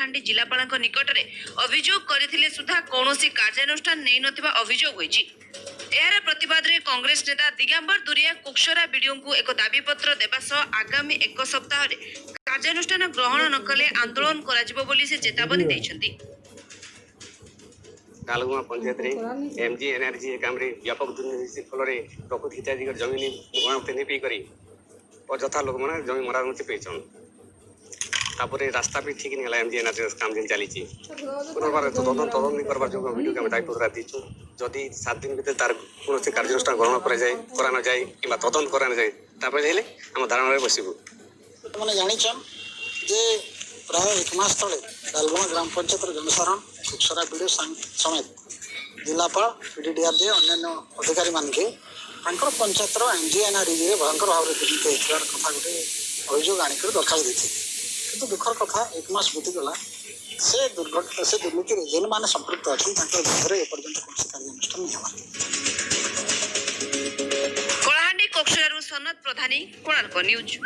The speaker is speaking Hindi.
कलाहांडी जिलापाल निकट में अभियोग करथिले सुधा कौनसी कार्यानुष्ठान नहीं नथिबा अभियोग होईछि। एहार प्रतिवाद रे कांग्रेस नेता दिगंबर दुरिया कुक्षरा बीडीओ को एक दाबी पत्र देबा सह आगामी एक सप्ताह रे कार्यानुष्ठान ग्रहण न कले आंदोलन कराजिबो बोली से चेतावनी दैछन्ति। कालगुआ पंचायत रे एमजी एनर्जी काम रे व्यापक दुर्नीति फल रे प्रकृति हिताधिकारी जमीन गुणवत्ता नहीं करी अଯଥା लोक मैंने जमीन मरामती पेचन तापर रास्ता भी ठीक नहीं है एमजी एनर्जी काम दिन चली पुनर्बार तदंत करवार जो वीडियो आम दायित्व दीचु जदि 7 दिन भीतर तार कौन कार्यानुष्ठान ग्रहण करा जाए कि तदंत करा जाए आम धारणा बसबू मैंने जान जे प्राय 1 मास तले कालगुआ ग्राम पंचायत जनसाधारण कुक्षरा बीडीओ समेत जिलापाल पीडीडीआरडी अन्य अधिकारी मानके पंचायत एमजीएनआरजी भयंकर भाव में दुर्नीति होता कथा गोटे अभियोग आनिक दरखास्त देते कि दुखर कथा 1 मास बीतीगला से दुर्नीति जेन मैंने संपृक्त अच्छी विरुद्ध एपर्यंत कौन कार्यानुष्ठान नहीं कलाहांडी कोक्षरारू सनत प्रधानी कोणार्क न्यूज।